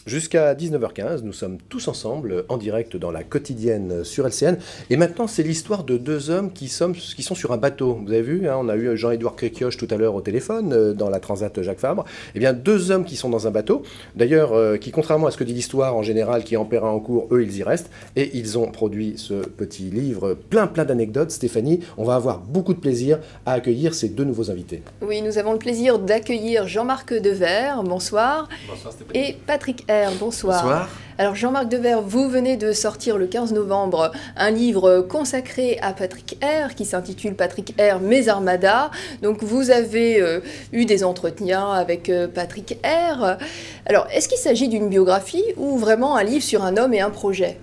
Jusqu'à 19h15, nous sommes tous ensemble en direct dans la quotidienne sur LCN. Et maintenant, c'est l'histoire de deux hommes qui sont sur un bateau. Vous avez vu, hein, on a eu Jean-Édouard Créquioche tout à l'heure au téléphone dans la Transat Jacques Fabre. Eh bien, deux hommes qui sont dans un bateau, d'ailleurs, qui, contrairement à ce que dit l'histoire en général, qui est en péril en cours, eux, ils y restent. Et ils ont produit ce petit livre plein d'anecdotes. Stéphanie, on va avoir beaucoup de plaisir à accueillir ces deux nouveaux invités. Oui, nous avons le plaisir d'accueillir Jean-Marc Devers, bonsoir. Bonsoir Stéphanie. Et Patrick R, bonsoir. Bonsoir. Alors Jean-Marc Devers, vous venez de sortir le 15 novembre un livre consacré à Patrick R qui s'intitule Patrick R, mes armadas. Donc vous avez eu des entretiens avec Patrick R. Alors est-ce qu'il s'agit d'une biographie ou vraiment un livre sur un homme et un projet ?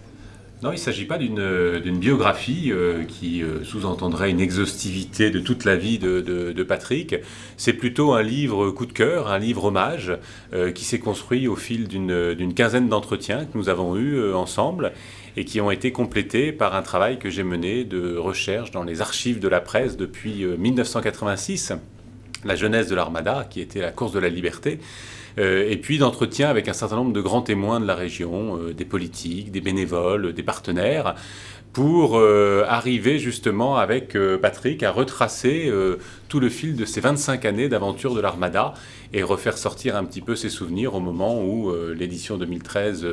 Non, il ne s'agit pas d'une biographie qui sous-entendrait une exhaustivité de toute la vie de Patrick. C'est plutôt un livre coup de cœur, un livre hommage qui s'est construit au fil d'une quinzaine d'entretiens que nous avons eus ensemble et qui ont été complétés par un travail que j'ai mené de recherche dans les archives de la presse depuis 1986, la jeunesse de l'Armada, qui était la course de la liberté. Et puis d'entretien avec un certain nombre de grands témoins de la région, des politiques, des bénévoles, des partenaires, pour arriver justement avec Patrick à retracer tout le fil de ces 25 années d'aventure de l'Armada et refaire sortir un petit peu ses souvenirs au moment où l'édition 2013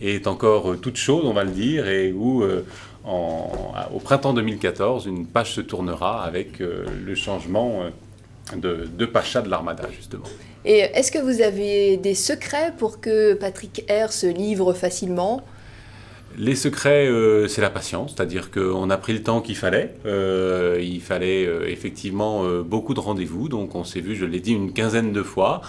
est encore toute chaude, on va le dire, et où au printemps 2014, une page se tournera avec le changement de Pacha de l'Armada, justement. Et est-ce que vous avez des secrets pour que Patrick R se livre facilement ? Les secrets, c'est la patience, c'est-à-dire qu'on a pris le temps qu'il fallait. Il fallait effectivement beaucoup de rendez-vous, donc on s'est vu, je l'ai dit, une quinzaine de fois.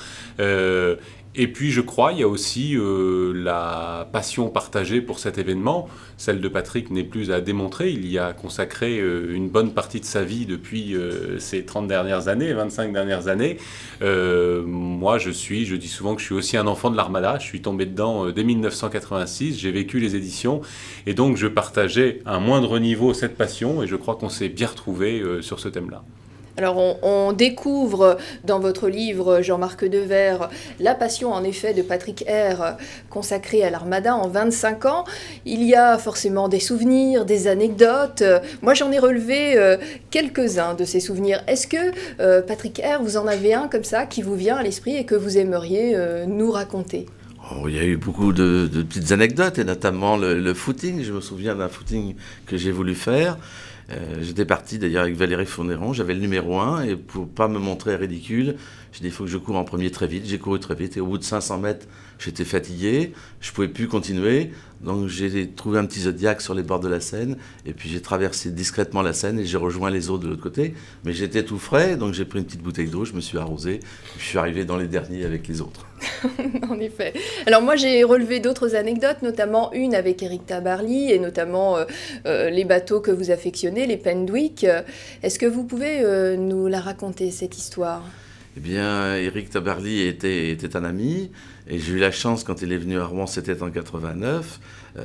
Et puis je crois, il y a aussi la passion partagée pour cet événement. Celle de Patrick n'est plus à démontrer. Il y a consacré une bonne partie de sa vie depuis ces 30 dernières années, 25 dernières années. Moi, je dis souvent que je suis aussi un enfant de l'Armada. Je suis tombé dedans dès 1986. J'ai vécu les éditions. Et donc, je partageais à un moindre niveau cette passion. Et je crois qu'on s'est bien retrouvés sur ce thème-là. Alors on découvre dans votre livre, Jean-Marc Devers, la passion en effet de Patrick R consacrée à l'Armada en 25 ans. Il y a forcément des souvenirs, des anecdotes. Moi j'en ai relevé quelques-uns de ces souvenirs. Est-ce que Patrick R, vous en avez un comme ça qui vous vient à l'esprit et que vous aimeriez nous raconter ? Oh, il y a eu beaucoup de petites anecdotes, et notamment le footing. Je me souviens d'un footing que j'ai voulu faire. J'étais parti d'ailleurs avec Valérie Fourneron, j'avais le numéro 1, et pour pas me montrer ridicule, j'ai dit il faut que je cours en premier très vite. J'ai couru très vite, et au bout de 500 mètres, j'étais fatigué, je pouvais plus continuer, donc j'ai trouvé un petit Zodiac sur les bords de la Seine, et puis j'ai traversé discrètement la Seine, et j'ai rejoint les eaux de l'autre côté, mais j'étais tout frais, donc j'ai pris une petite bouteille d'eau, je me suis arrosé, et je suis arrivé dans les derniers avec les autres. En effet. Alors moi j'ai relevé d'autres anecdotes, notamment une avec Éric Tabarly et notamment les bateaux que vous affectionnez, les Pendwick. Est-ce que vous pouvez nous la raconter, cette histoire ? Eh bien, Éric Tabarly était un ami, et j'ai eu la chance, quand il est venu à Rouen, c'était en 89,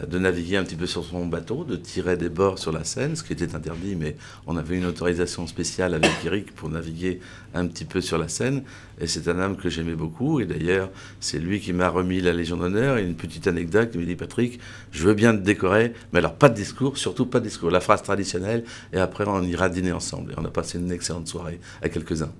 de naviguer un petit peu sur son bateau, de tirer des bords sur la Seine, ce qui était interdit, mais on avait une autorisation spéciale avec Éric pour naviguer un petit peu sur la Seine, et c'est un homme que j'aimais beaucoup, et d'ailleurs, c'est lui qui m'a remis la Légion d'honneur, et une petite anecdote, il m'a dit « Patrick, je veux bien te décorer, mais alors pas de discours, surtout pas de discours, la phrase traditionnelle, et après on ira dîner ensemble ». Et on a passé une excellente soirée à quelques-uns.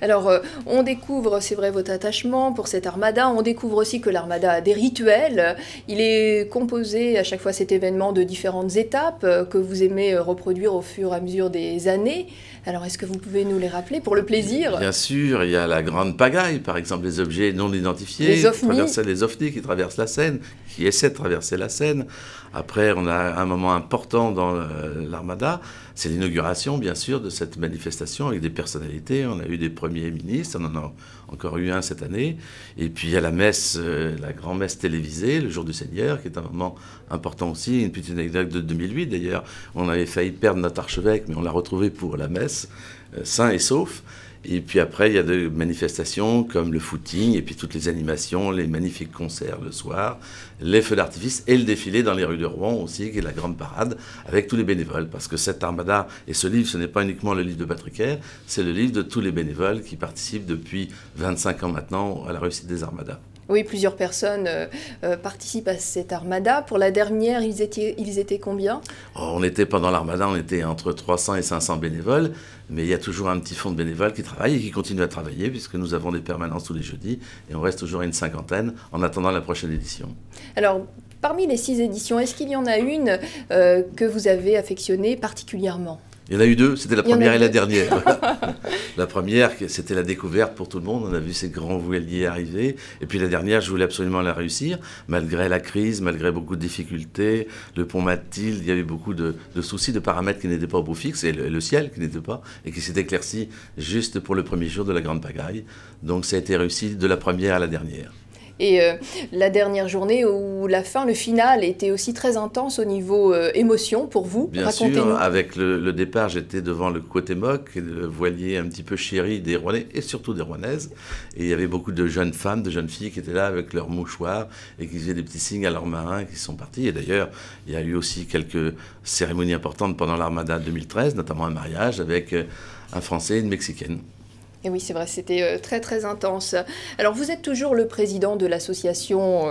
Alors, on découvre, c'est vrai, votre attachement pour cette armada. On découvre aussi que l'armada a des rituels. Il est composé à chaque fois cet événement de différentes étapes que vous aimez reproduire au fur et à mesure des années. Alors, est-ce que vous pouvez nous les rappeler pour le plaisir ? Bien sûr, il y a la grande pagaille, par exemple, les objets non identifiés, les ovnis qui traversent la Seine, qui essaient de traverser la Seine. Après, on a un moment important dans l'Armada, c'est l'inauguration, bien sûr, de cette manifestation avec des personnalités. On a eu des premiers ministres, on en a encore eu un cette année. Et puis, il y a la messe, la grand-messe télévisée, le jour du Seigneur, qui est un moment important aussi. Une petite anecdote de 2008, d'ailleurs. On avait failli perdre notre archevêque, mais on l'a retrouvé pour la messe, sain et sauf. Et puis après, il y a des manifestations comme le footing, et puis toutes les animations, les magnifiques concerts le soir, les feux d'artifice et le défilé dans les rues de Rouen aussi, qui est la grande parade, avec tous les bénévoles. Parce que cette armada, et ce livre, ce n'est pas uniquement le livre de Patrick R, c'est le livre de tous les bénévoles qui participent depuis 25 ans maintenant à la réussite des armadas. Oui, plusieurs personnes participent à cette armada. Pour la dernière, ils étaient combien? On était, pendant l'armada, on était entre 300 et 500 bénévoles, mais il y a toujours un petit fonds de bénévoles qui travaillent et qui continuent à travailler, puisque nous avons des permanences tous les jeudis, et on reste toujours à une cinquantaine en attendant la prochaine édition. Alors, parmi les 6 éditions, est-ce qu'il y en a une que vous avez affectionnée particulièrement? Il y en a eu 2, c'était la première et la dernière. La première, c'était la découverte pour tout le monde, on a vu ces grands voiliers arriver. Et puis la dernière, je voulais absolument la réussir, malgré la crise, malgré beaucoup de difficultés. Le pont Mathilde, il y avait beaucoup de soucis, de paramètres qui n'étaient pas au beau fixe, et le ciel qui n'était pas, et qui s'est éclairci juste pour le premier jour de la Grande Pagaille. Donc ça a été réussi de la première à la dernière. Et la dernière journée où la fin, le final, était aussi très intense au niveau émotion pour vous. Bien sûr, avec le départ, j'étais devant le côté moque, le voilier un petit peu chéri des Rouennais et surtout des Rouennaises. Et il y avait beaucoup de jeunes femmes, de jeunes filles qui étaient là avec leurs mouchoirs et qui faisaient des petits signes à leurs marins qui sont partis. Et d'ailleurs, il y a eu aussi quelques cérémonies importantes pendant l'Armada 2013, notamment un mariage avec un Français et une Mexicaine. Et oui, c'est vrai, c'était très très intense. Alors vous êtes toujours le président de l'association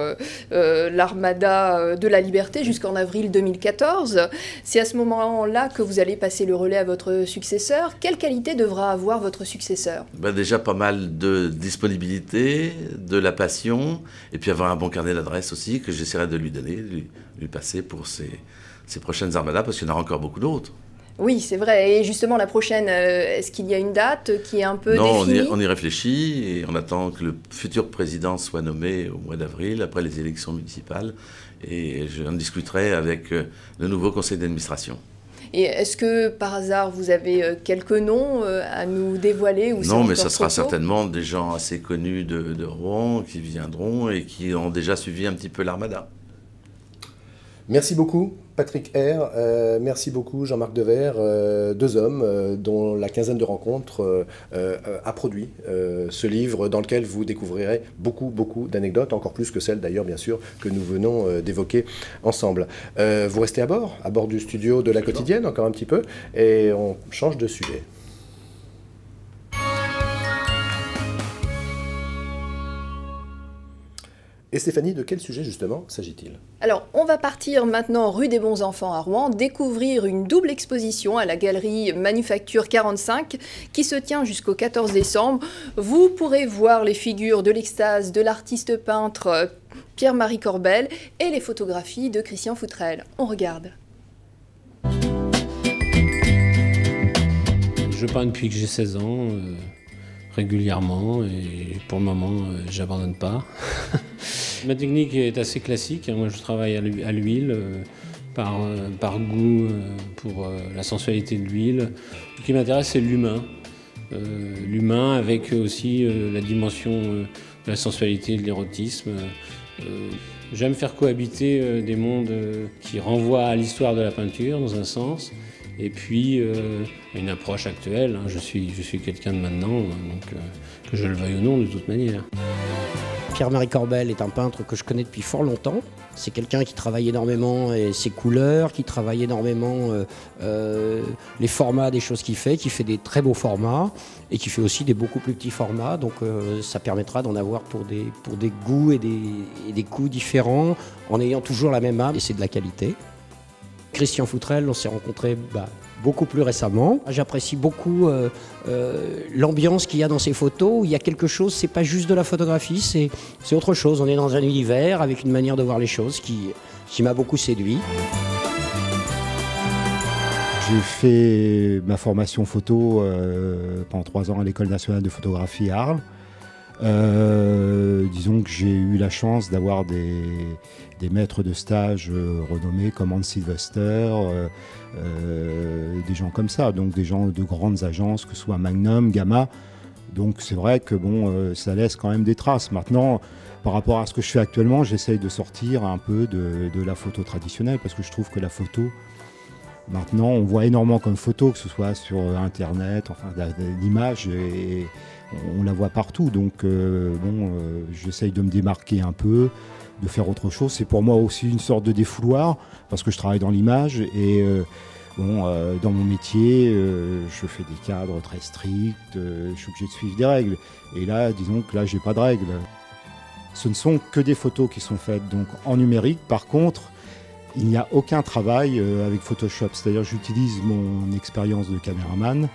l'Armada de la Liberté jusqu'en avril 2014. C'est à ce moment-là que vous allez passer le relais à votre successeur. Quelle qualité devra avoir votre successeur? Déjà pas mal de disponibilité, de la passion, et puis avoir un bon carnet d'adresses aussi que j'essaierai de lui donner, lui passer pour ses prochaines armadas, parce qu'il y en aura encore beaucoup d'autres. Oui, c'est vrai. Et justement, la prochaine, est-ce qu'il y a une date qui est un peu définie? Non, on y réfléchit et on attend que le futur président soit nommé au mois d'avril, après les élections municipales. Et j'en discuterai avec le nouveau conseil d'administration. Et est-ce que, par hasard, vous avez quelques noms à nous dévoiler ou Non, mais ça sera certainement des gens assez connus de Rouen qui viendront et qui ont déjà suivi un petit peu l'Armada. Merci beaucoup, Patrick R. Merci beaucoup, Jean-Marc Devers, 2 hommes dont la quinzaine de rencontres a produit ce livre dans lequel vous découvrirez beaucoup d'anecdotes, encore plus que celles d'ailleurs, bien sûr, que nous venons d'évoquer ensemble. Vous restez à bord du studio de La Quotidienne, encore un petit peu, et on change de sujet. Et Stéphanie, de quel sujet justement s'agit-il? Alors, on va partir maintenant rue des Bons Enfants à Rouen, découvrir une double exposition à la galerie Manufacture 45 qui se tient jusqu'au 14 décembre. Vous pourrez voir les figures de l'extase de l'artiste peintre Pierre-Marie Corbel et les photographies de Christian Foutrel. On regarde. Je peins depuis que j'ai 16 ans. Régulièrement, et pour le moment j'abandonne pas. Ma technique est assez classique, moi je travaille à l'huile par goût pour la sensualité de l'huile. Ce qui m'intéresse c'est l'humain, l'humain avec aussi la dimension de la sensualité et de l'érotisme. J'aime faire cohabiter des mondes qui renvoient à l'histoire de la peinture dans un sens, et puis une approche actuelle. Je suis quelqu'un de maintenant, donc que je le veuille ou non de toute manière. Pierre-Marie Corbel est un peintre que je connais depuis fort longtemps. C'est quelqu'un qui travaille énormément ses couleurs, qui travaille énormément les formats des choses qu'il fait qui fait des très beaux formats et qui fait aussi des beaucoup plus petits formats. Donc ça permettra d'en avoir pour des goûts et des coups différents en ayant toujours la même âme, et c'est de la qualité. Christian Foutrel, on s'est rencontrés beaucoup plus récemment. J'apprécie beaucoup l'ambiance qu'il y a dans ces photos, où il y a quelque chose, c'est pas juste de la photographie, c'est autre chose. On est dans un univers avec une manière de voir les choses qui m'a beaucoup séduit. J'ai fait ma formation photo pendant 3 ans à l'École nationale de photographie à Arles. Disons que j'ai eu la chance d'avoir des maîtres de stage renommés comme Hans Sylvester, des gens comme ça, donc des gens de grandes agences, que ce soit Magnum, Gamma. Donc c'est vrai que ça laisse quand même des traces. Maintenant, par rapport à ce que je fais actuellement, j'essaye de sortir un peu de la photo traditionnelle, parce que je trouve que la photo, maintenant, on voit énormément comme photo, que ce soit sur Internet, enfin l'image, et on la voit partout. Donc j'essaye de me démarquer un peu, de faire autre chose. C'est pour moi aussi une sorte de défouloir, parce que je travaille dans l'image, et dans mon métier, je fais des cadres très stricts, je suis obligé de suivre des règles. Et là, disons que là, j'ai pas de règles. ce ne sont que des photos qui sont faites donc en numérique. Par contre, il n'y a aucun travail avec Photoshop, c'est-à-dire j'utilise mon expérience de caméraman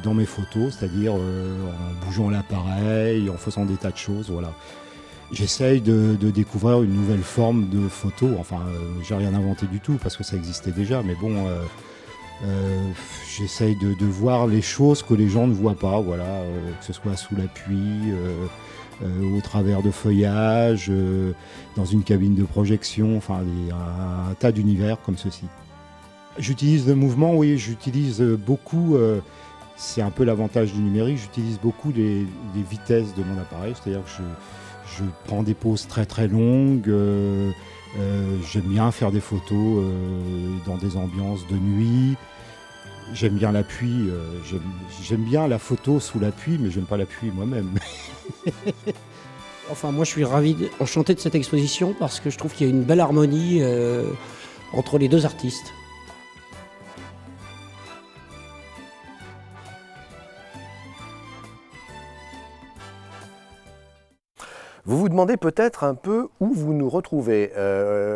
dans mes photos, c'est-à-dire en bougeant l'appareil, en faisant des tas de choses, voilà. J'essaye de découvrir une nouvelle forme de photo, enfin j'ai rien inventé du tout parce que ça existait déjà, mais bon, j'essaye de voir les choses que les gens ne voient pas, voilà, que ce soit sous la pluie, au travers de feuillages, dans une cabine de projection, enfin un tas d'univers comme ceci. J'utilise le mouvement, oui, j'utilise beaucoup, c'est un peu l'avantage du numérique, j'utilise beaucoup les vitesses de mon appareil, c'est-à-dire que je prends des poses très très longues, j'aime bien faire des photos dans des ambiances de nuit, j'aime bien la pluie, j'aime bien la photo sous la pluie, mais j'aime pas la pluie moi-même. Enfin, moi je suis enchanté de cette exposition parce que je trouve qu'il y a une belle harmonie entre les deux artistes. Vous vous demandez peut-être un peu où vous nous retrouvez.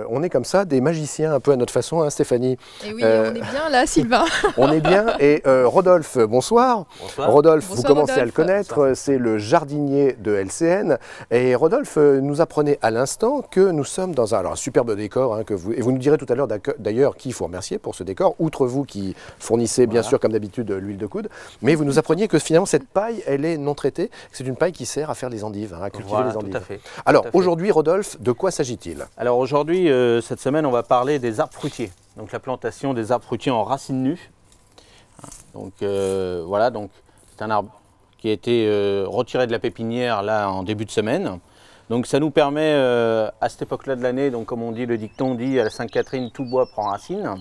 On est comme ça, des magiciens un peu à notre façon, hein, Stéphanie. Et oui, on est bien là, Sylvain. On est bien. Et Rodolphe, bonsoir. Bonsoir. Rodolphe, Bonsoir, vous commencez à le Rodolphe. connaître, c'est le jardinier de LCN. Et Rodolphe nous apprenait à l'instant que nous sommes dans un superbe décor, hein, et vous nous direz tout à l'heure d'ailleurs qui il faut remercier pour ce décor, outre vous qui fournissez bien sûr comme d'habitude l'huile de coude. Mais vous nous appreniez que finalement cette paille, elle est non traitée. C'est une paille qui sert à faire les endives, hein, à cultiver les endives. Tout à fait. Alors aujourd'hui, Rodolphe, de quoi s'agit-il? Alors aujourd'hui, cette semaine, on va parler des arbres fruitiers. Donc la plantation des arbres fruitiers en racines nues. Donc voilà, donc c'est un arbre qui a été retiré de la pépinière là en début de semaine. Donc ça nous permet à cette époque-là de l'année, donc comme on dit, le dicton dit à la Sainte-Catherine, tout bois prend racine.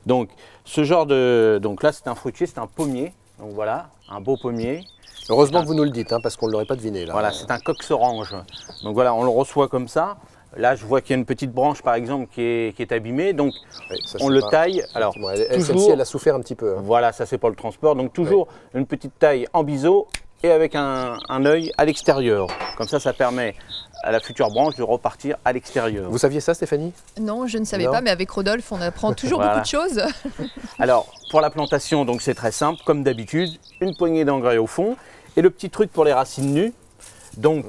Donc ce genre de, donc là c'est un fruitier, c'est un pommier. Donc voilà, un beau pommier. Heureusement que vous nous le dites, hein, parce qu'on ne l'aurait pas deviné là. Voilà, c'est un cox orange. Donc voilà, on le reçoit comme ça. Là, je vois qu'il y a une petite branche, par exemple, qui est abîmée. Donc, Oui, ça, on c'est le pas- taille. Alors, Celle-ci, toujours, elle a souffert un petit peu. hein. voilà, ça c'est pour le transport. Donc, toujours une petite taille en biseau et avec un œil à l'extérieur. Comme ça permet à la future branche de repartir à l'extérieur. Vous saviez ça, Stéphanie? Non, je ne savais Non. pas, mais avec Rodolphe, on apprend toujours Voilà. beaucoup de choses. Alors, pour la plantation, donc c'est très simple, comme d'habitude, une poignée d'engrais au fond. Et le petit truc pour les racines nues, donc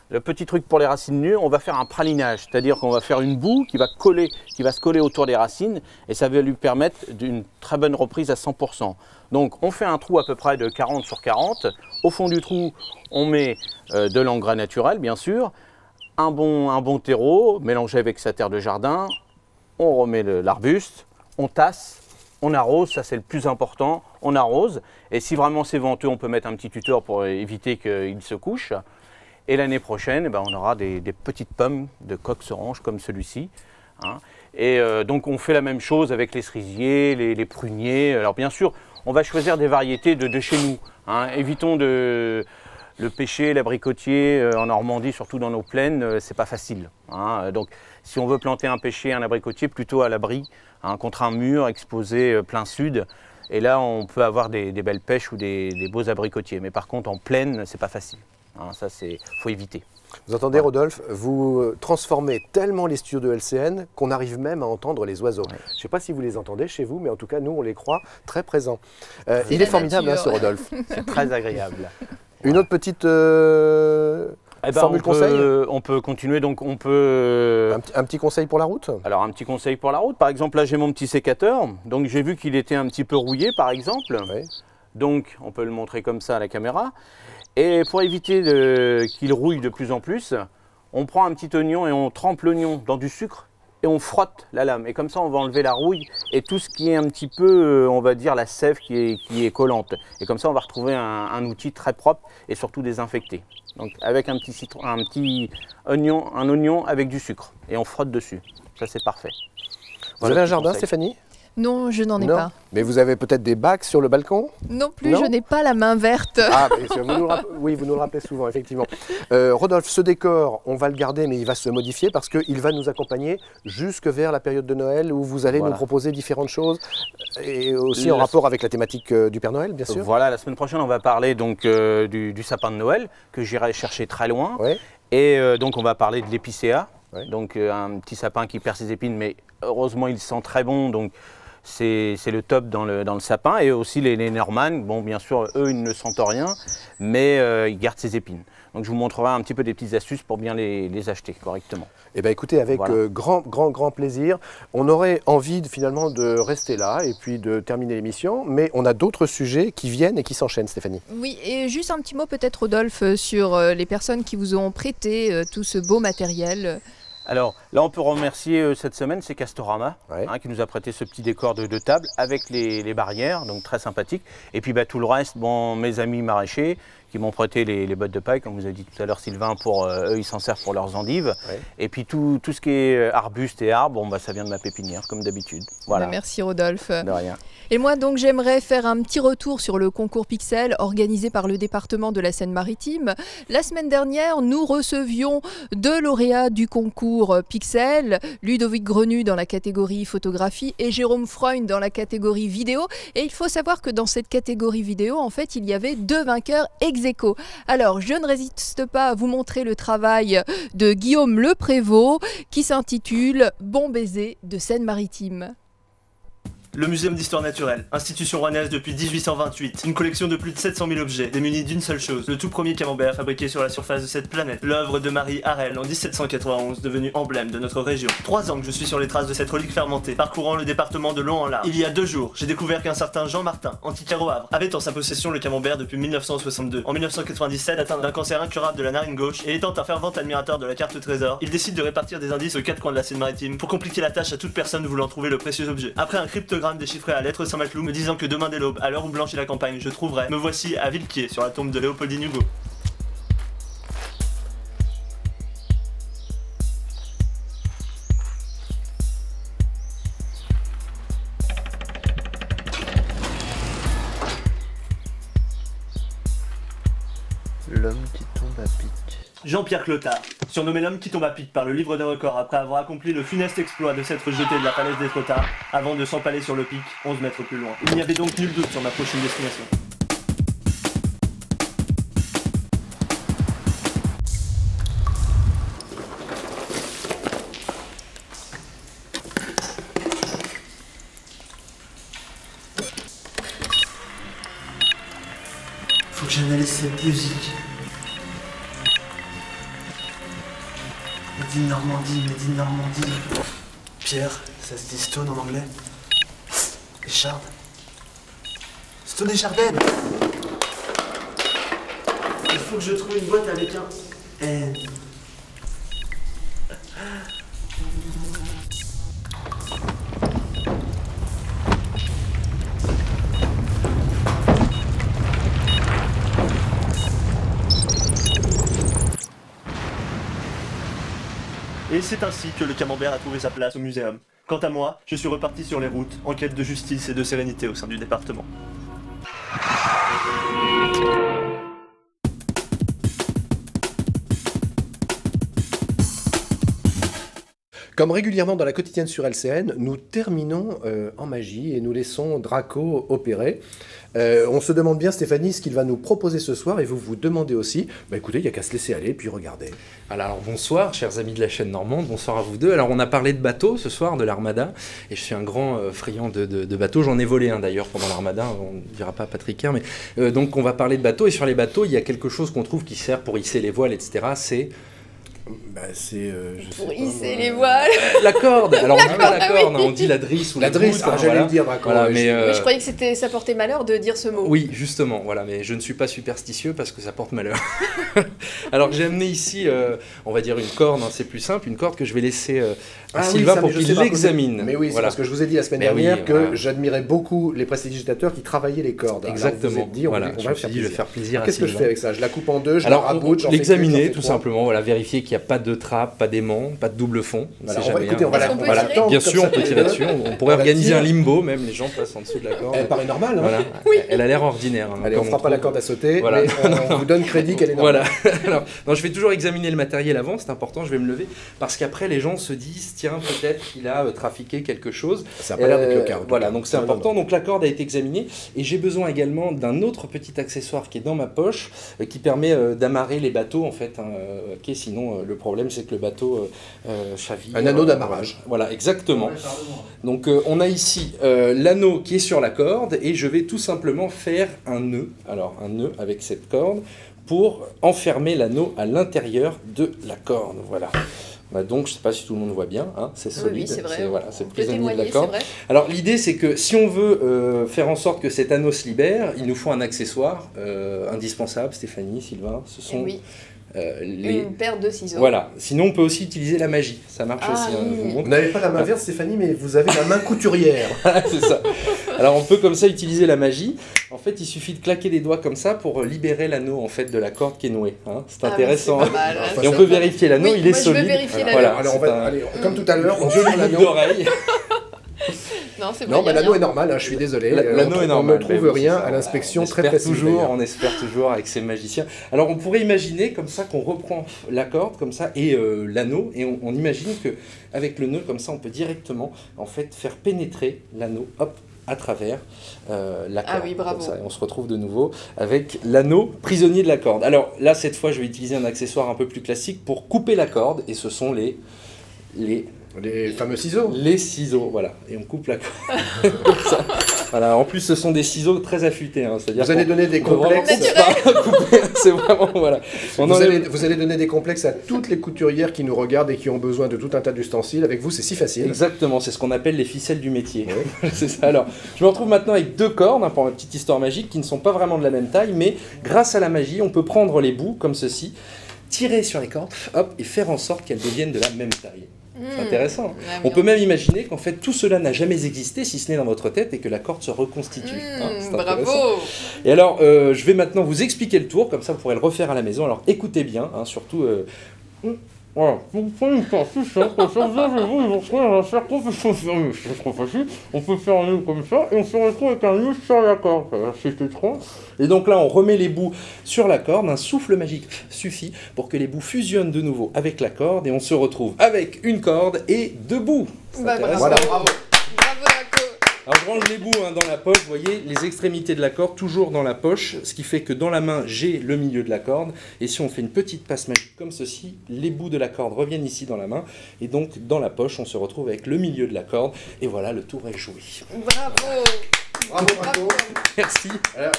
le petit truc pour les racines nues, on va faire un pralinage, c'est-à-dire qu'on va faire une boue qui va se coller autour des racines et ça va lui permettre d'une très bonne reprise à 100%. Donc on fait un trou à peu près de 40 sur 40. Au fond du trou, on met de l'engrais naturel, bien sûr, un bon terreau mélangé avec sa terre de jardin. On remet l'arbuste, on tasse. On arrose, ça c'est le plus important, on arrose. Et si vraiment c'est venteux, on peut mettre un petit tuteur pour éviter qu'il se couche. Et l'année prochaine, eh ben, on aura des petites pommes de cox orange comme celui-ci. Hein. Et donc on fait la même chose avec les cerisiers, les pruniers. Alors bien sûr, on va choisir des variétés de chez nous. Hein. Évitons le pêcher, l'abricotier en Normandie, surtout dans nos plaines, c'est pas facile. Hein. Donc si on veut planter un pêcher, un abricotier, plutôt à l'abri, hein, contre un mur exposé plein sud. Et là, on peut avoir des belles pêches ou des beaux abricotiers. Mais par contre, en plaine, c'est pas facile. Hein, ça, faut éviter. Vous entendez, Rodolphe, vous transformez tellement les studios de LCN qu'on arrive même à entendre les oiseaux. Ouais. Je ne sais pas si vous les entendez chez vous, mais en tout cas, nous, on les croit très présents. Il la est formidable, hein, nature. ce Rodolphe. C'est très agréable. Une autre petite Eh ben, formule conseil on peut continuer. Donc, on peut. un petit conseil pour la route? Alors, un petit conseil pour la route. Par exemple, là, j'ai mon petit sécateur. Donc, j'ai vu qu'il était un petit peu rouillé, par exemple. Oui. Donc, on peut le montrer comme ça à la caméra. Et pour éviter qu'il rouille de plus en plus, on prend un petit oignon et on trempe l'oignon dans du sucre et on frotte la lame. Et comme ça, on va enlever la rouille et tout ce qui est un petit peu, on va dire, la sève qui est collante. Et comme ça, on va retrouver un outil très propre et surtout désinfecté. Donc, avec un petit oignon, un oignon avec du sucre et on frotte dessus. Ça, c'est parfait. Vous Voilà avez un le jardin, conseil. Stéphanie? Non, je n'en ai Non. pas. Mais vous avez peut-être des bacs sur le balcon? Non plus, Non. je n'ai pas la main verte. Ah, mais oui, vous nous le rappelez souvent, effectivement. Rodolphe, ce décor, on va le garder, mais il va se modifier parce qu'il va nous accompagner jusque vers la période de Noël où vous allez nous proposer différentes choses et aussi en rapport avec la thématique du Père Noël, bien sûr. Voilà, la semaine prochaine, on va parler donc du sapin de Noël que j'irai chercher très loin. Ouais. Et donc, on va parler de l'épicéa. Ouais. Donc, un petit sapin qui perd ses épines, mais heureusement, il sent très bon. Donc, c'est le top dans le sapin. Et aussi les Norman, bon, bien sûr, eux, ils ne sentent rien, mais ils gardent ses épines. Donc, je vous montrerai un petit peu des petites astuces pour bien les acheter correctement. Eh bien, écoutez, avec grand plaisir. On aurait envie finalement de rester là et puis de terminer l'émission, mais on a d'autres sujets qui viennent et qui s'enchaînent, Stéphanie. Oui, et juste un petit mot peut-être, Rodolphe, sur les personnes qui vous ont prêté tout ce beau matériel. Alors là, on peut remercier cette semaine, c'est Castorama, Ouais. qui nous a prêté ce petit décor de table avec les barrières, donc très sympathique. Et puis tout le reste, bon, mes amis maraîchers qui m'ont prêté les bottes de paille, comme vous a dit tout à l'heure Sylvain, pour eux, ils s'en servent pour leurs endives. Ouais. Et puis tout ce qui est arbustes et arbres, bon, ça vient de ma pépinière, comme d'habitude. Voilà. Merci Rodolphe. De rien. Et moi donc j'aimerais faire un petit retour sur le concours Pixel organisé par le département de la Seine-Maritime. La semaine dernière, nous recevions deux lauréats du concours Pixel, Ludovic Grenu dans la catégorie photographie et Jérôme Freund dans la catégorie vidéo. Et il faut savoir que dans cette catégorie vidéo, en fait, il y avait deux vainqueurs ex aequo. Alors, je ne résiste pas à vous montrer le travail de Guillaume Leprévost qui s'intitule « Bon baiser de Seine-Maritime ». Le Muséum d'Histoire Naturelle, institution rouennaise depuis 1828, une collection de plus de 700 000 objets, démunis d'une seule chose, le tout premier camembert fabriqué sur la surface de cette planète, l'œuvre de Marie Harel en 1791, devenue emblème de notre région. 3 ans que je suis sur les traces de cette relique fermentée, parcourant le département de long en large. Il y a 2 jours, j'ai découvert qu'un certain Jean Martin, antiquaire au Havre, avait en sa possession le camembert depuis 1962. En 1997, atteint d'un cancer incurable de la narine gauche et étant un fervent admirateur de la carte trésor, il décide de répartir des indices aux 4 coins de la Seine-Maritime pour compliquer la tâche à toute personne voulant trouver le précieux objet. Après un cryptogramme déchiffré à lettres Saint-Maclou me disant que demain dès l'aube, à l'heure où blanchit la campagne, je trouverai, me voici à Villequier sur la tombe de Léopoldine Hugo. L'homme qui tombe à pic. Jean-Pierre Clotard, surnommé l'homme qui tombe à pic par le livre des records après avoir accompli le funeste exploit de s'être jeté de la falaise des Trottards avant de s'empaler sur le pic 11 mètres plus loin. Il n'y avait donc nul doute sur ma prochaine destination. Faut que j'analyse cette musique. Made in Normandie, Made in Normandie. Pierre, ça se dit Stone en anglais. Et Chard. Stone et Chardenne. Il faut que je trouve une boîte avec un N. Et c'est ainsi que le camembert a trouvé sa place au muséum. Quant à moi, je suis reparti sur les routes, en quête de justice et de sérénité au sein du département. Comme régulièrement dans la quotidienne sur LCN, nous terminons en magie et nous laissons Draco opérer. On se demande bien, Stéphanie, ce qu'il va nous proposer ce soir et vous vous demandez aussi, écoutez, il n'y a qu'à se laisser aller et puis regarder. Alors bonsoir, chers amis de la chaîne normande, bonsoir à vous deux. Alors on a parlé de bateaux ce soir, de l'Armada, et je suis un grand friand de bateaux. J'en ai volé un d'ailleurs pendant l'Armada, on ne dira pas Patrick Air, mais donc on va parler de bateaux, et sur les bateaux, il y a quelque chose qu'on trouve qui sert pour hisser les voiles, etc. C'est... Pour hisser les voiles. La corde. Alors on dit pas la corde, on dit la drisse ou la drisse. J'allais le dire, Draco. Voilà, mais je croyais que ça portait malheur de dire ce mot. Oui, justement, voilà, mais je ne suis pas superstitieux parce que ça porte malheur. Alors j'ai amené ici, on va dire une corde, hein, c'est plus simple, une corde que je vais laisser à Sylvain pour qu'il l'examine. Mais oui, c'est parce que je vous ai dit la semaine dernière que j'admirais beaucoup les prestidigitateurs qui travaillaient les cordes. Exactement. Voilà, je me suis dit, je vais faire plaisir à Sylvain. Qu'est-ce que je fais avec ça? Je la coupe en deux, je la Alors, raboute, j'en fais l'examiner tout simplement, voilà, vérifier qu'il n'y a pas de trappe, pas d'aimant, pas de double fond. Voilà, C'est on va, jamais, écoutez, on va la, Est-ce qu'on on peut va la tirer tendre Bien comme sûr, ça, on peut tous les tirer deux. dessus. On pourrait la organiser tire. un limbo, même les gens passent en dessous de la corde. Elle paraît normale. Hein. Voilà. Elle a l'air ordinaire. Hein, Allez, on comme fera pas la trouve. corde à sauter, Voilà. mais on vous donne crédit qu'elle est normale. Voilà. Alors, non, je vais toujours examiner le matériel avant, c'est important, je vais me lever, parce qu'après les gens se disent, tiens, peut-être qu'il a trafiqué quelque chose. Ça n'a pas l'air d'être le cas. en tout Voilà, cas. donc c'est Non, non, important. non. Donc la corde a été examinée et j'ai besoin également d'un autre petit accessoire qui est dans ma poche, qui permet d'amarrer les bateaux en fait. Hein, ok, sinon le problème c'est que le bateau chavire. Un anneau d'amarrage. Voilà, exactement. Donc on a ici l'anneau qui est sur la corde et je vais tout simplement faire un nœud. Alors un nœud avec cette corde pour enfermer l'anneau à l'intérieur de la corde. Voilà. Bah donc, je ne sais pas si tout le monde voit bien, hein, c'est solide, Oui, c'est vrai. voilà, c'est On peut prisonnier de la témoigner, corde. c'est vrai. Alors l'idée c'est que si on veut faire en sorte que cet anneau se libère, il nous faut un accessoire indispensable, Stéphanie, Sylvain, ce sont oui. les... Une paire de ciseaux. Voilà, sinon on peut aussi utiliser la magie, ça marche Ah, aussi. Hein, oui. je vous montre. Vous n'avez pas la main verte, Stéphanie, mais vous avez la main couturière. C'est ça. Alors on peut comme ça utiliser la magie. En fait, il suffit de claquer des doigts comme ça pour libérer l'anneau en fait de la corde qui est nouée. Hein. C'est Ah oui, intéressant. c'est pas mal, hein, Et on c'est peut pas mal. vérifier l'anneau, Oui, il est moi, je veux solide. vérifier l'anneau. Voilà, Alors, on c'est va, allez, comme tout à l'heure, on une tire jolie boucle l'anneau. d'oreille. Non, c'est Non, bon, mais il y a l'anneau est rien. normal, hein, je suis désolé. L'anneau est normal. On ne trouve Ben oui, rien c'est ça. à l'inspection On très espère précise. toujours, d'ailleurs. on espère toujours avec ces magiciens. Alors on pourrait imaginer comme ça qu'on reprend la corde comme ça et l'anneau et on imagine que avec le nœud comme ça on peut directement en fait faire pénétrer l'anneau hop à travers la corde. Ah oui, bravo. Comme ça, et on se retrouve de nouveau avec l'anneau prisonnier de la corde. Alors là cette fois je vais utiliser un accessoire un peu plus classique pour couper la corde et ce sont les fameux ciseaux. Les ciseaux, voilà. Et on coupe la corde. Comme ça. Voilà. En plus, ce sont des ciseaux très affûtés. Hein. C'est-à-dire Vous allez donner des complexes. C'est vraiment, voilà. Vous allez donner des complexes à toutes les couturières qui nous regardent et qui ont besoin de tout un tas d'ustensiles. Avec vous, c'est si facile. Exactement, c'est ce qu'on appelle les ficelles du métier. Oui. C'est ça. Alors, je me retrouve maintenant avec deux cordes, hein, pour ma petite histoire magique, qui ne sont pas vraiment de la même taille, mais grâce à la magie, on peut prendre les bouts comme ceci, tirer sur les cordes, hop, et faire en sorte qu'elles deviennent de la même taille. C'est intéressant. On peut même imaginer qu'en fait tout cela n'a jamais existé si ce n'est dans votre tête et que la corde se reconstitue. Bravo. Et alors je vais maintenant vous expliquer le tour, comme ça vous pourrez le refaire à la maison. Alors écoutez bien, hein, surtout... Voilà. On peut faire un nœud comme ça et on se retrouve avec un nœud sur la corde. C'est étrange. Et donc là, on remet les bouts sur la corde. Un souffle magique suffit pour que les bouts fusionnent de nouveau avec la corde et on se retrouve avec une corde et deux bouts. Bah, bravo. Voilà, bravo. Bravo, Draco. Alors je range les bouts hein, dans la poche, vous voyez, les extrémités de la corde toujours dans la poche, ce qui fait que dans la main j'ai le milieu de la corde, et si on fait une petite passe magique comme ceci, les bouts de la corde reviennent ici dans la main, et donc dans la poche on se retrouve avec le milieu de la corde, et voilà, le tour est joué. Bravo. Bravo, Draco. Merci. Alors,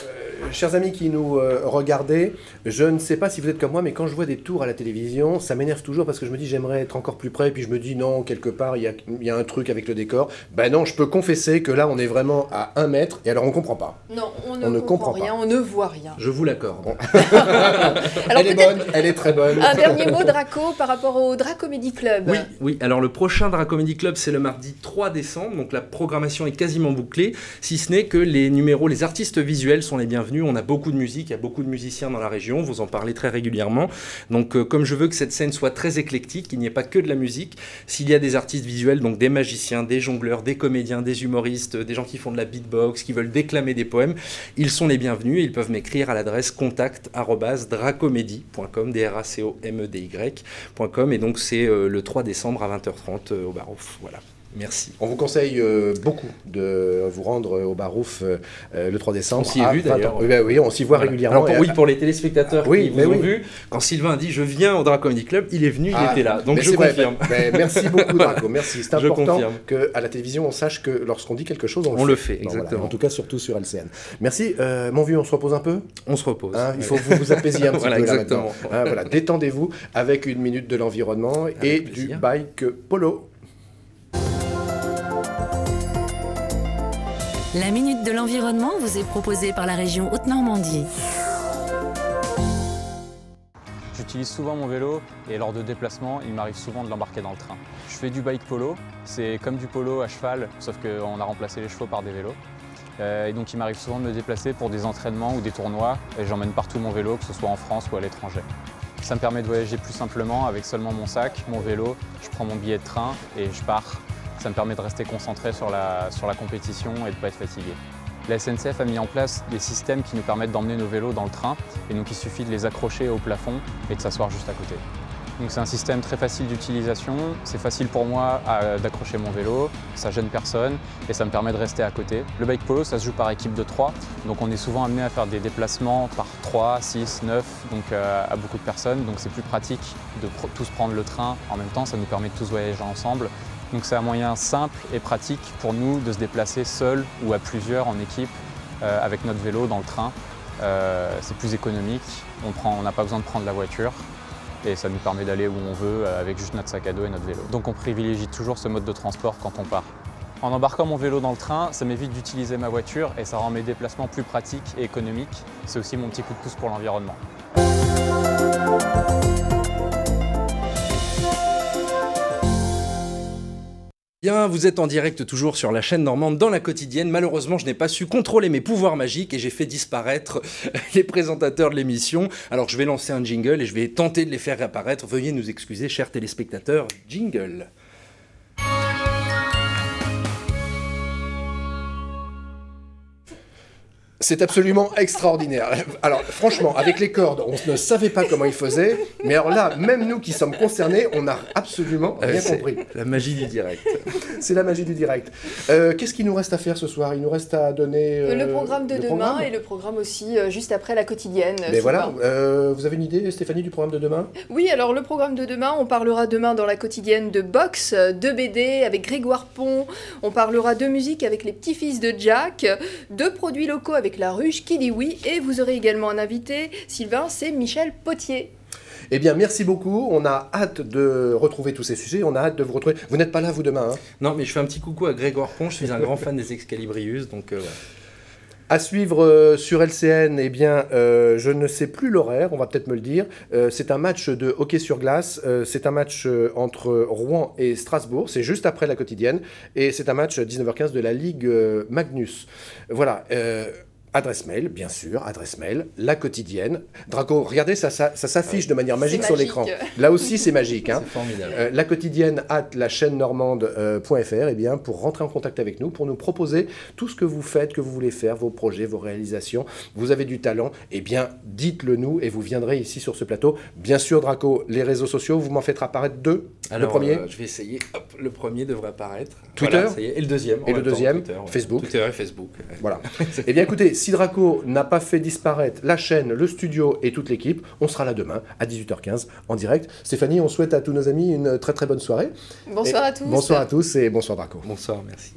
chers amis qui nous regardez, je ne sais pas si vous êtes comme moi, mais quand je vois des tours à la télévision, ça m'énerve toujours parce que je me dis j'aimerais être encore plus près, et puis je me dis non, quelque part il y a un truc avec le décor. Ben non, je peux confesser que là on est vraiment à 1 mètre, et alors on comprend pas. Non, on ne comprend rien, on ne voit rien. Je vous l'accorde. Alors, elle est bonne, elle est très bonne. Un dernier mot, Draco, par rapport au Dracomédie Club. Oui, alors le prochain Dracomédie Club c'est le mardi 3 décembre, donc la programmation est quasiment bouclée, si ce n'est que les numéros, les artistes visuels sont les bienvenus, on a beaucoup de musique, il y a beaucoup de musiciens dans la région, vous en parlez très régulièrement, donc comme je veux que cette scène soit très éclectique, qu'il n'y ait pas que de la musique, s'il y a des artistes visuels, donc des magiciens, des jongleurs, des comédiens, des humoristes, des gens qui font de la beatbox, qui veulent déclamer des poèmes, ils sont les bienvenus et ils peuvent m'écrire à l'adresse contact@dracomédie.com, dracomedy.com, et donc c'est le 3 décembre à 20h30 au Barouf, voilà. Merci. On vous conseille beaucoup de vous rendre au Barouf le 3 décembre. On s'y est vu d'ailleurs. Oui, on s'y voit régulièrement. Alors, pour les téléspectateurs qui vous ont oui. vu, quand Sylvain a dit je viens au Dracomédie Club, il est venu, il était là. Donc je confirme. Merci beaucoup Draco, merci. C'est important confirme. qu'à la télévision on sache que lorsqu'on dit quelque chose, on le fait. Exactement. Voilà. En tout cas surtout sur LCN. Merci. Mon vieux, on se repose un peu. On se repose. Hein, il faut que vous vous apaisiez un petit peu exactement. là maintenant. Voilà, détendez-vous avec une minute de l'environnement et du bike polo. La Minute de l'Environnement vous est proposée par la région Haute-Normandie. J'utilise souvent mon vélo et lors de déplacements, il m'arrive souvent de l'embarquer dans le train. Je fais du bike polo, c'est comme du polo à cheval, sauf qu'on a remplacé les chevaux par des vélos. Et donc il m'arrive souvent de me déplacer pour des entraînements ou des tournois et j'emmène partout mon vélo, que ce soit en France ou à l'étranger. Ça me permet de voyager plus simplement avec seulement mon sac, mon vélo, je prends mon billet de train et je pars. Ça me permet de rester concentré sur la compétition et de ne pas être fatigué. La SNCF a mis en place des systèmes qui nous permettent d'emmener nos vélos dans le train et donc il suffit de les accrocher au plafond et de s'asseoir juste à côté. Donc c'est un système très facile d'utilisation, c'est facile pour moi d'accrocher mon vélo, ça gêne personne et ça me permet de rester à côté. Le bike polo, ça se joue par équipe de 3, donc on est souvent amené à faire des déplacements par 3, 6, 9, donc à beaucoup de personnes, donc c'est plus pratique de tous prendre le train en même temps, ça nous permet de tous voyager ensemble. Donc c'est un moyen simple et pratique pour nous de se déplacer seul ou à plusieurs en équipe avec notre vélo dans le train. C'est plus économique, on n'a pas besoin de prendre la voiture et ça nous permet d'aller où on veut avec juste notre sac à dos et notre vélo. Donc on privilégie toujours ce mode de transport quand on part. En embarquant mon vélo dans le train, ça m'évite d'utiliser ma voiture et ça rend mes déplacements plus pratiques et économiques. C'est aussi mon petit coup de pouce pour l'environnement. Bien, vous êtes en direct toujours sur la chaîne normande dans la quotidienne. Malheureusement, je n'ai pas su contrôler mes pouvoirs magiques et j'ai fait disparaître les présentateurs de l'émission. Alors, je vais lancer un jingle et je vais tenter de les faire réapparaître. Veuillez nous excuser, chers téléspectateurs. Jingle. C'est absolument extraordinaire. Alors franchement, avec les cordes, on ne savait pas comment ils faisaient, mais alors là, même nous qui sommes concernés, on n'a absolument rien compris. La magie du direct. C'est la magie du direct. Qu'est-ce qu'il nous reste à faire ce soir? Il nous reste à donner le programme de demain et le programme aussi juste après la quotidienne. Mais voilà, vous avez une idée, Stéphanie, du programme de demain? Oui, alors le programme de demain, on parlera demain dans la quotidienne de boxe, de BD avec Grégoire Pont, on parlera de musique avec les petits-fils de Jack, de produits locaux avec La Ruche qui dit oui, et vous aurez également un invité, Sylvain, c'est Michel Potier. Eh bien, merci beaucoup. On a hâte de retrouver tous ces sujets. On a hâte de vous retrouver. Vous n'êtes pas là, vous, demain, hein? Non, mais je fais un petit coucou à Grégoire Pont. Je suis un grand fan des Excalibrius, donc ouais. À suivre sur LCN, eh bien, je ne sais plus l'horaire, on va peut-être me le dire. C'est un match de hockey sur glace. C'est un match entre Rouen et Strasbourg. C'est juste après la quotidienne. Et c'est un match 19h15 de la Ligue Magnus. Voilà. Adresse mail, bien sûr, adresse mail, la quotidienne. Draco, regardez, ça s'affiche de manière magique sur l'écran. Là aussi, c'est magique. Hein. C'est formidable. La quotidienne @lachaînenormande.fr, eh bien, pour rentrer en contact avec nous, pour nous proposer tout ce que vous faites, que vous voulez faire, vos projets, vos réalisations. Vous avez du talent, eh bien, dites-le nous et vous viendrez ici sur ce plateau. Bien sûr, Draco, les réseaux sociaux, vous m'en faites apparaître deux. Alors, le premier je vais essayer. Hop, le premier devrait apparaître. Twitter, voilà, ça y est. Et le deuxième. Et le deuxième, Twitter, Facebook. Twitter et Facebook. Voilà. Eh bien, écoutez, si Draco n'a pas fait disparaître la chaîne, le studio et toute l'équipe, on sera là demain à 18h15 en direct. Stéphanie, on souhaite à tous nos amis une très très bonne soirée. Bonsoir à tous. Bonsoir à tous et bonsoir Draco. Bonsoir, merci.